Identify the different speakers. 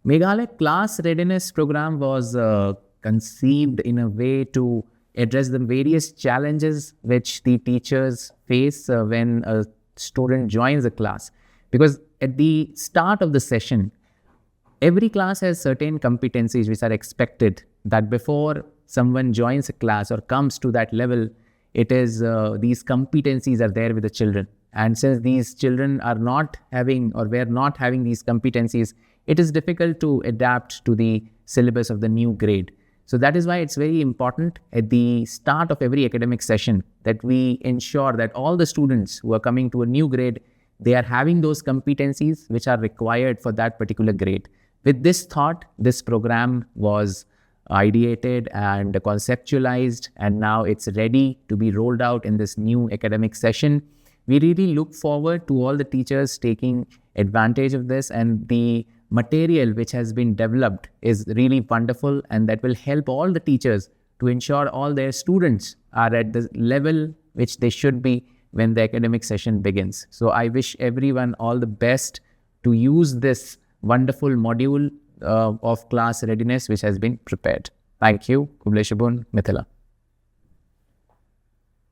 Speaker 1: Meghalaya Class Readiness Program was conceived in a way to address the various challenges which the teachers face when a student joins a class. Because at the start of the session, every class has certain competencies which are expected that before someone joins a class or comes to that level, it is these competencies are there with the children. And since these children are not having or were not having these competencies, it is difficult to adapt to the syllabus of the new grade. So that is why it's very important at the start of every academic session that we ensure that all the students who are coming to a new grade, they are having those competencies which are required for that particular grade. With this thought, this program was ideated and conceptualized, and now it's ready to be rolled out in this new academic session. We really look forward to all the teachers taking advantage of this, and the material which has been developed is really wonderful, and that will help all the teachers to ensure all their students are at the level which they should be when the academic session begins. So I wish everyone all the best to use this wonderful module of class readiness which has been prepared. Thank you. Kubleshabun, Mithila.